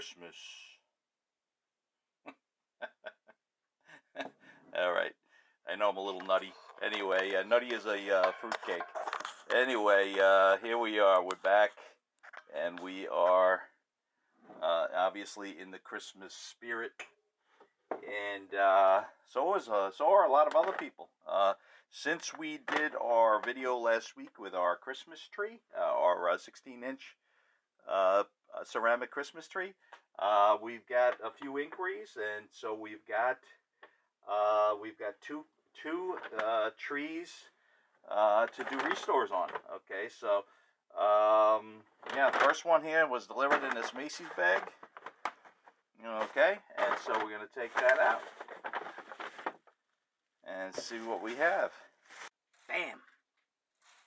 Christmas. All right. I know I'm a little nutty. Anyway, nutty is a fruitcake. Anyway, here we are. We're back, and we are obviously in the Christmas spirit, and so are a lot of other people. Since we did our video last week with our Christmas tree, our 16-inch ceramic Christmas tree, we've got a few inquiries, and so we've got two trees to do restores on. Okay, so yeah, the first one here was delivered in this Macy's bag. Okay, and so we're going to take that out and see what we have. Bam,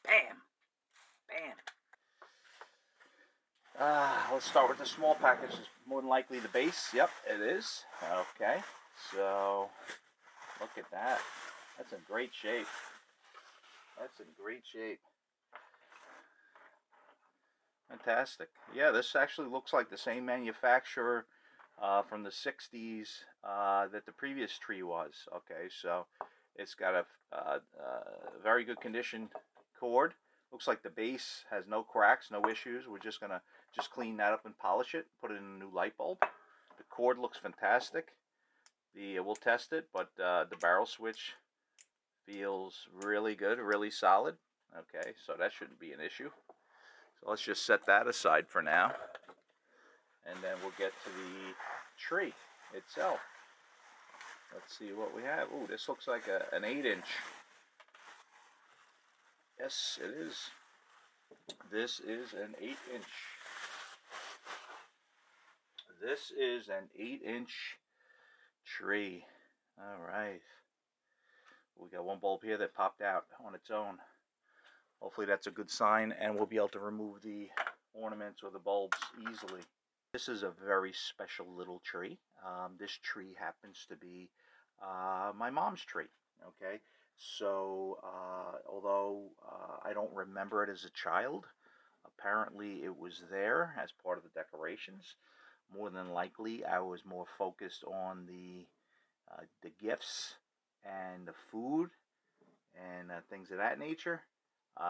bam, bam. Let's start with the small package. It's more than likely the base. Yep, it is. Okay, so look at that. That's in great shape. That's in great shape. Fantastic. Yeah, this actually looks like the same manufacturer from the 60s that the previous tree was. Okay, so it's got a very good condition cord. Looks like the base has no cracks, no issues. We're just gonna clean that up and polish it, put it in a new light bulb. The cord looks fantastic. We'll test it, but the barrel switch feels really good, really solid. Okay, so that shouldn't be an issue. So let's just set that aside for now, and then we'll get to the tree itself. Let's see what we have. Ooh, this looks like an 8-inch. Yes, it is. This is an 8-inch. This is an 8-inch tree. All right. We got one bulb here that popped out on its own. Hopefully that's a good sign, and we'll be able to remove the ornaments or the bulbs easily. This is a very special little tree. This tree happens to be my mom's tree. Okay, so although I don't remember it as a child, apparently it was there as part of the decorations. More than likely, I was more focused on the gifts and the food and things of that nature.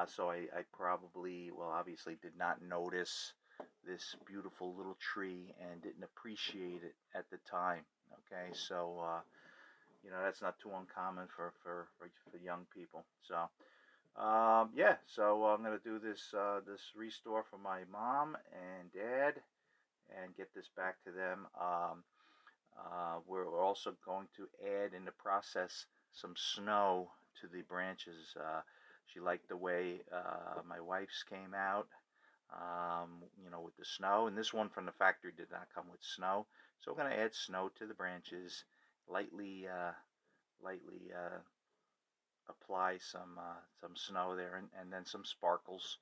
So I probably, well, obviously did not notice this beautiful little tree and didn't appreciate it at the time. Okay, so you know, that's not too uncommon for young people. So yeah, so I'm gonna do this restore for my mom and dad and get this back to them. We're also going to add in the process some snow to the branches. She liked the way my wife's came out, you know, with the snow. And this one from the factory did not come with snow. So we're going to add snow to the branches, lightly apply some snow there, and then some sparkles,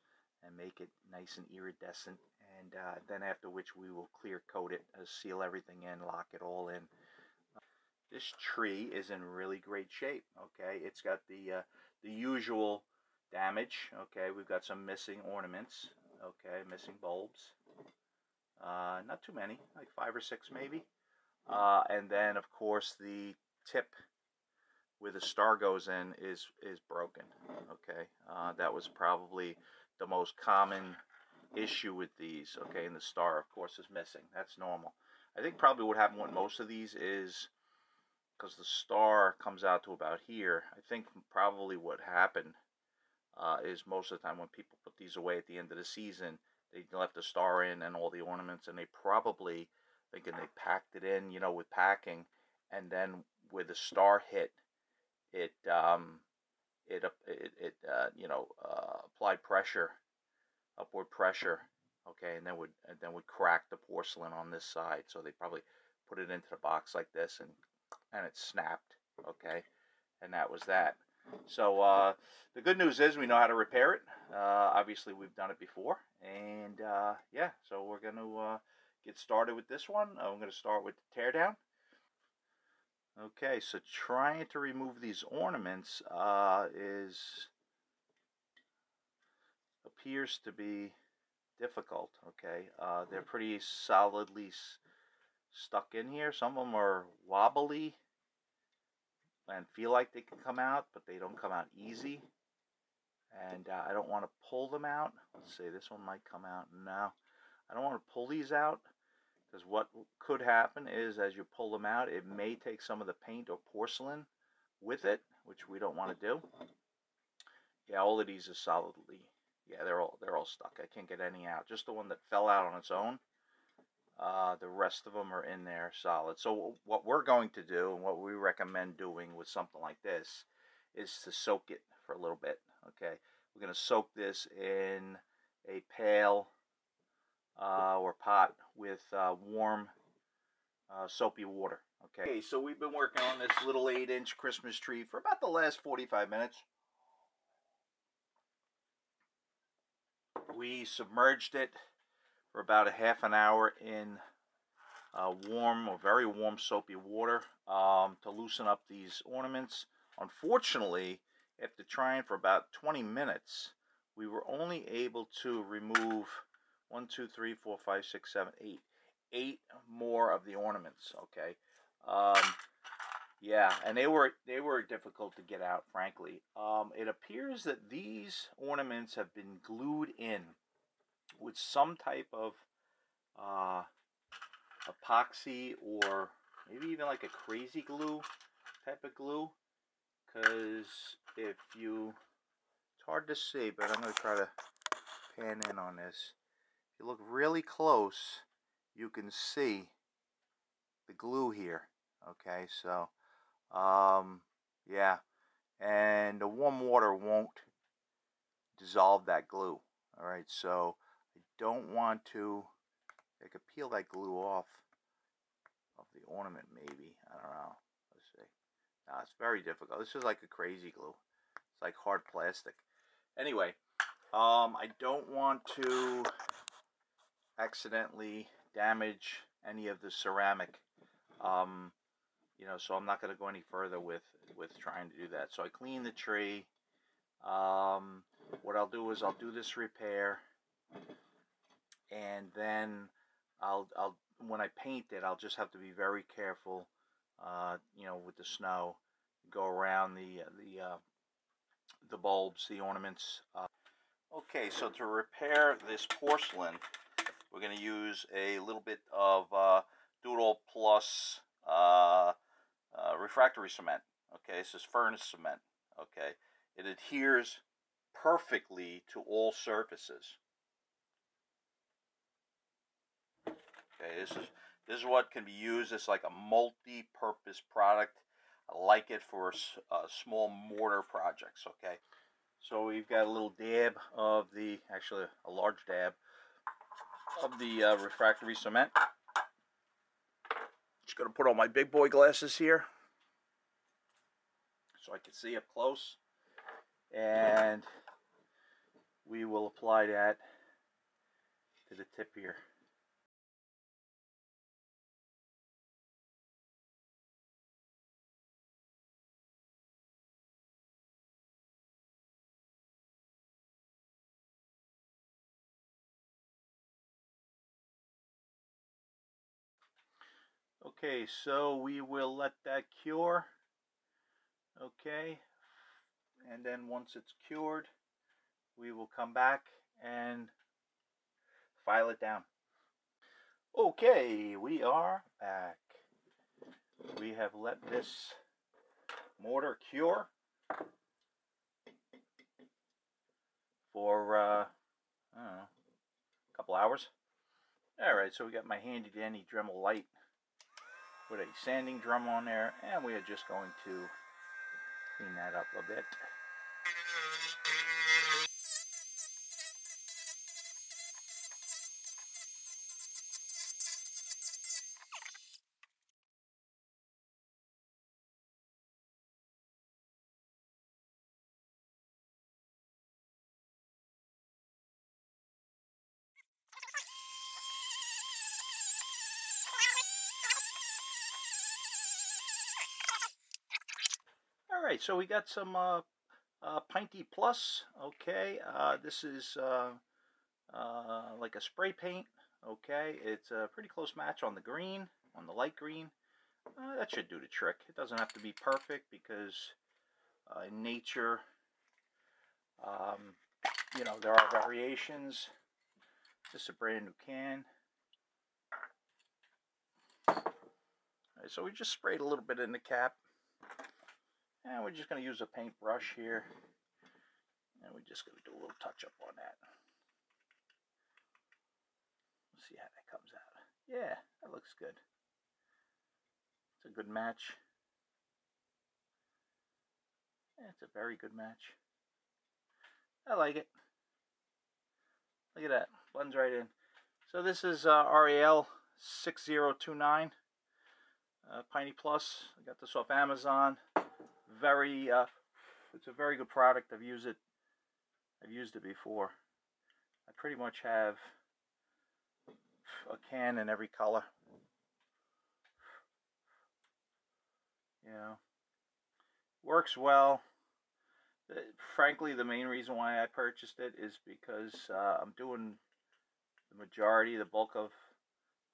and make it nice and iridescent. And then after which we will clear coat it, seal everything in, lock it all in. This tree is in really great shape. Okay, it's got the usual damage. Okay, we've got some missing ornaments. Okay, missing bulbs. Not too many, like 5 or 6 maybe. And then of course the tip where the star goes in is broken. Okay, that was probably the most common issue with these. Okay, and the star of course is missing. That's normal. I think probably what happened with most of these is because the star comes out to about here. I think probably what happened is most of the time when people put these away at the end of the season, they left the star in and all the ornaments, and they probably thinking they packed it in, you know, with packing, and then where the star hit, it you know, applied pressure, upward pressure. Okay, and then would crack the porcelain on this side. So they probably put it into the box like this, and it snapped. Okay, and that was that. So the good news is we know how to repair it. Obviously we've done it before, and yeah, so we're going to get started with this one. I'm going to start with the teardown. Okay, so trying to remove these ornaments appears to be difficult. Okay, they're pretty solidly stuck in here. Some of them are wobbly and feel like they can come out, but they don't come out easy. And I don't want to pull them out. Let's see, this one might come out. No, I don't want to pull these out, because what could happen is as you pull them out, it may take some of the paint or porcelain with it, which we don't want to do. Yeah, all of these are solidly, yeah, they're all stuck. I can't get any out. Just the one that fell out on its own. The rest of them are in there solid. So what we're going to do, and what we recommend doing with something like this, is to soak it for a little bit. Okay, we're going to soak this in a pail or pot with warm soapy water. Okay, so we've been working on this little 8-inch Christmas tree for about the last 45 minutes. We submerged it for about a half an hour in warm or very warm soapy water to loosen up these ornaments. Unfortunately, after trying for about 20 minutes, we were only able to remove 1, 2, 3, 4, 5, 6, 7, 8 more of the ornaments. Okay, yeah, and they were difficult to get out, frankly. It appears that these ornaments have been glued in with some type of epoxy, or maybe even like a crazy glue type of glue, because if you, it's hard to see, but I'm going to try to pan in on this. If you look really close, you can see the glue here. Okay, so yeah, and the warm water won't dissolve that glue. All right, so I don't want to, I could peel that glue off of the ornament, maybe. I don't know. Let's see. No, it's very difficult. This is like a crazy glue. It's like hard plastic. Anyway, I don't want to accidentally damage any of the ceramic. You know, so I'm not going to go any further with trying to do that. So I clean the tree. What I'll do is I'll do this repair, and then I'll when I paint it, I'll just have to be very careful, you know, with the snow, go around the bulbs, the ornaments. Okay, so to repair this porcelain, we're going to use a little bit of Doodle Plus refractory cement. Okay, this is furnace cement. Okay, it adheres perfectly to all surfaces. Okay, this is what can be used as like a multi-purpose product. I like it for small mortar projects. Okay, so we've got a little dab of the, actually a large dab of the refractory cement. Just going to put on my big boy glasses here so I can see up close, and we will apply that to the tip here. Okay, so we will let that cure. Okay, and then once it's cured, we will come back and file it down. Okay, we are back. We have let this mortar cure for I don't know, a couple hours. Alright, so we got my handy dandy Dremel light with a sanding drum on there, and we are just going to clean that up a bit. Alright, so we got some Pinty Plus. Okay, this is like a spray paint. Okay, it's a pretty close match on the green. on the light green. That should do the trick. It doesn't have to be perfect because in nature, you know, there are variations. This is a brand new can. All right, so we just sprayed a little bit in the cap. And we're just going to use a paintbrush here. And we're just going to do a little touch up on that. Let's see how that comes out. Yeah, that looks good. It's a good match. Yeah, it's a very good match. I like it. Look at that. Blends right in. So this is RAL 6029. Piney Plus. I got this off Amazon. It's a very good product. I've used it before. I pretty much have a can in every color. You know, works well. Frankly, the main reason why I purchased it is because I'm doing the bulk of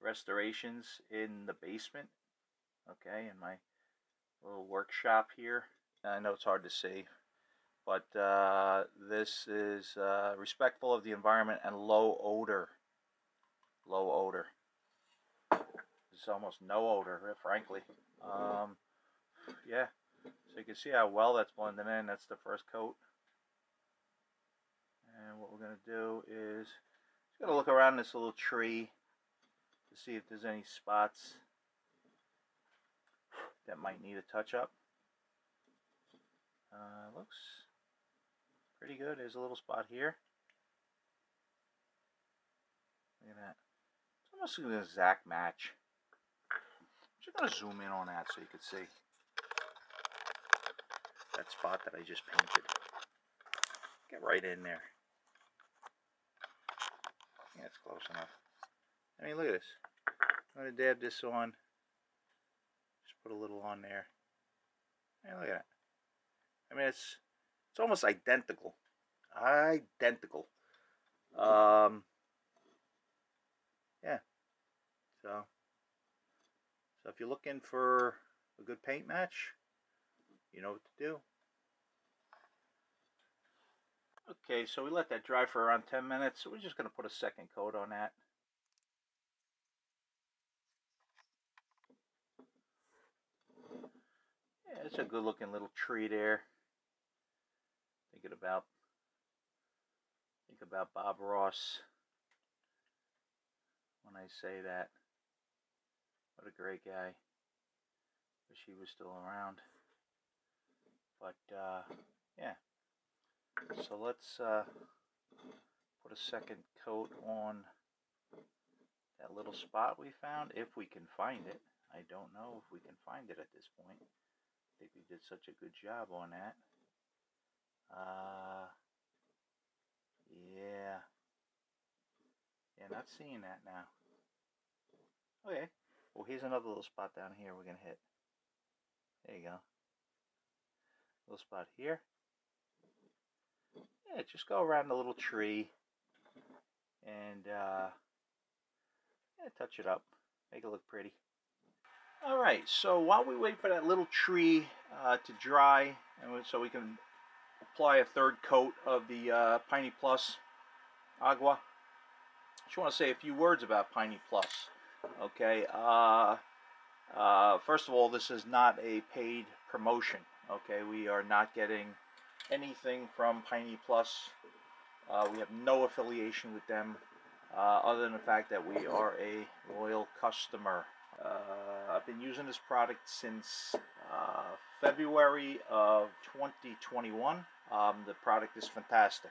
restorations in the basement. Okay, in my little workshop here. I know it's hard to see, but this is respectful of the environment and low odor. Low odor. There's almost no odor, frankly. Yeah, so you can see how well that's blending in. That's the first coat. And what we're going to do is just going to look around this little tree to see if there's any spots that might need a touch up. Looks pretty good. There's a little spot here. Look at that. It's almost an exact match. I'm just going to zoom in on that so you can see that spot that I just painted. Get right in there. Yeah, it's close enough. I mean, look at this. I'm going to dab this on. Just put a little on there. Hey, look at that. I mean, it's almost identical. Identical. Yeah. So if you're looking for a good paint match, you know what to do. Okay, so we let that dry for around 10 minutes. So we're just going to put a second coat on that. Yeah, it's a good looking little tree there. Think about Bob Ross when I say that. What a great guy. Wish he was still around. But yeah. So let's put a second coat on that little spot we found, if we can find it. I don't know if we can find it at this point. I think we did such a good job on that. Yeah, not seeing that now. Okay, well, here's another little spot down here we're gonna hit. There you go. Little spot here. Yeah, just go around the little tree and yeah, touch it up, make it look pretty. All right, so while we wait for that little tree to dry, and so we can apply a third coat of the Piney Plus Agua, I just want to say a few words about Piney Plus. Okay, first of all, this is not a paid promotion. Okay, we are not getting anything from Piney Plus. We have no affiliation with them, other than the fact that we are a loyal customer. I've been using this product since February of 2021. The product is fantastic.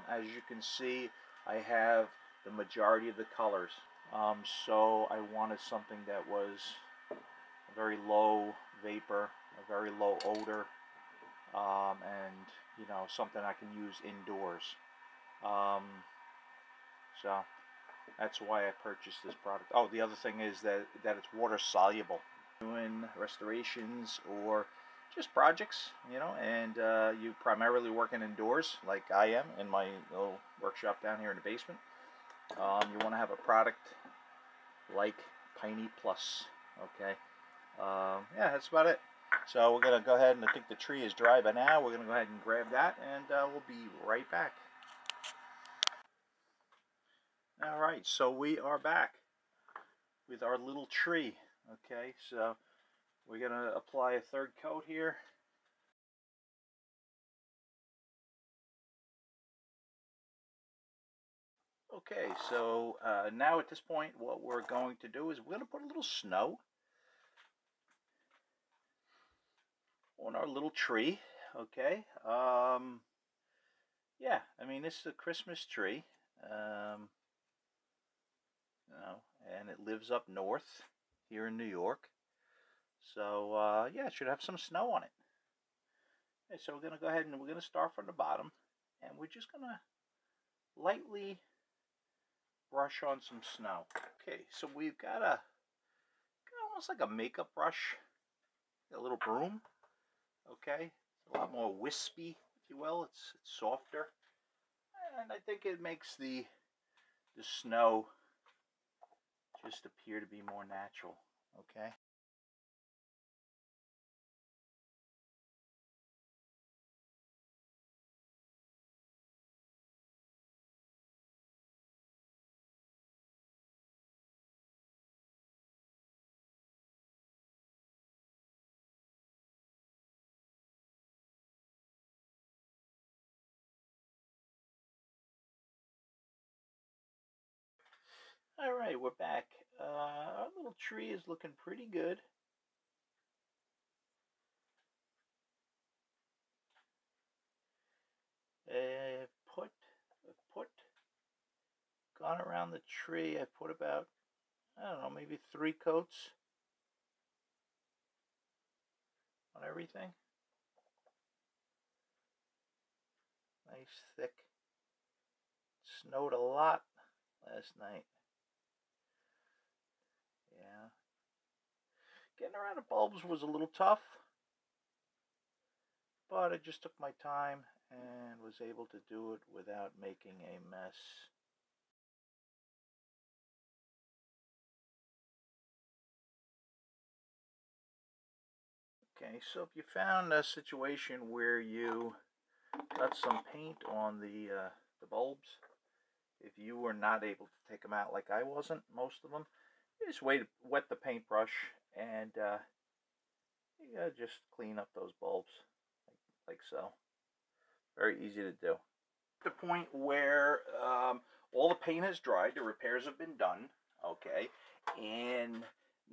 As you can see, I have the majority of the colors. So I wanted something that was a very low vapor, a very low odor, and you know, something I can use indoors. So that's why I purchased this product. Oh, the other thing is that it's water soluble. Doing restorations or just projects, you know, and you primarily working indoors like I am in my little workshop down here in the basement. You want to have a product like Piney Plus. Okay. Yeah, that's about it. So we're going to go ahead and I think the tree is dry by now. We're going to go ahead and grab that and we'll be right back. All right, so we are back with our little tree. Okay, so we're going to apply a third coat here. Okay, so now at this point what we're going to do is we're going to put a little snow on our little tree. Okay, yeah, I mean this is a Christmas tree, you know, and it lives up north here in New York. So yeah, it should have some snow on it. Okay, so we're going to go ahead and we're going to start from the bottom, and we're just going to lightly brush on some snow. Okay, so we've got almost like a makeup brush, a little broom. Okay, it's a lot more wispy, if you will. It's softer, and I think it makes the snow just appear to be more natural. Okay. All right, we're back. Our little tree is looking pretty good. I put gone around the tree. I put about, I don't know, maybe 3 coats on everything. Nice thick. Snowed a lot last night. Yeah. Getting around the bulbs was a little tough, but I just took my time and was able to do it without making a mess. Okay, so if you found a situation where you got some paint on the bulbs, if you were not able to take them out like I wasn't, most of them, you just wet the paintbrush and you gotta just clean up those bulbs like so. Very easy to do. The point where all the paint has dried, the repairs have been done, okay, and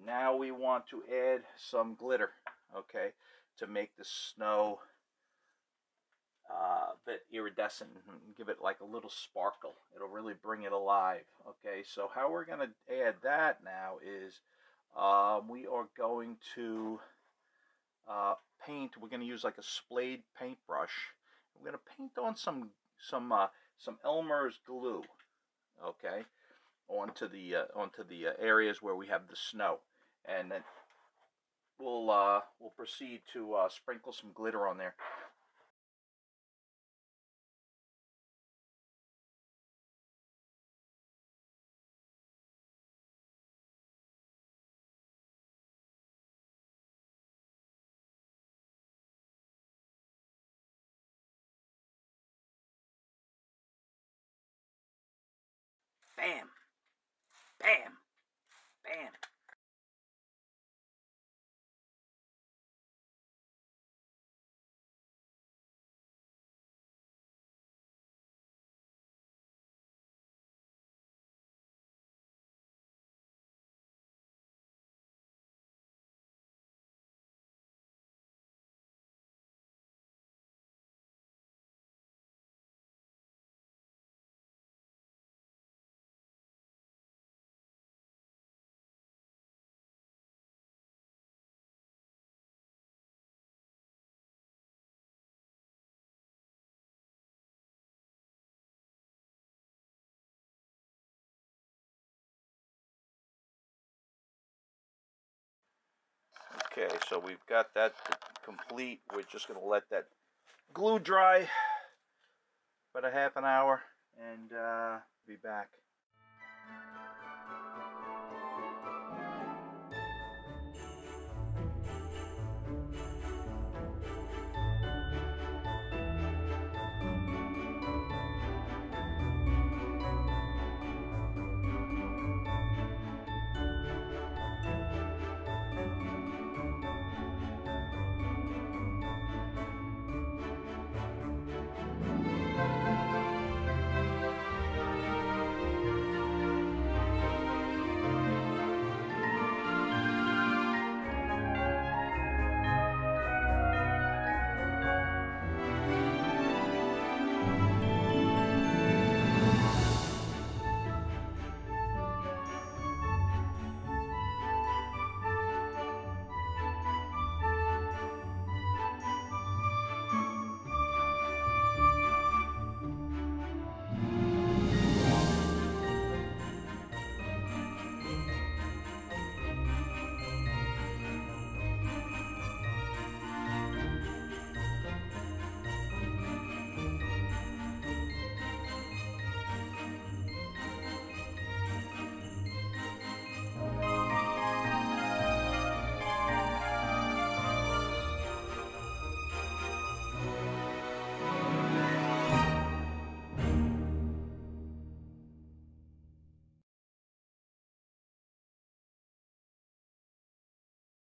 now we want to add some glitter, okay, to make the snow a bit iridescent and give it like a little sparkle. It'll really bring it alive. Okay, so how we're going to add that now is we are going to paint. We're going to use like a splayed paintbrush. We're going to paint on some Elmer's glue, okay, onto the areas where we have the snow, and then we'll proceed to sprinkle some glitter on there. Bam, bam, bam. Okay, so we've got that complete. We're just going to let that glue dry about a half an hour.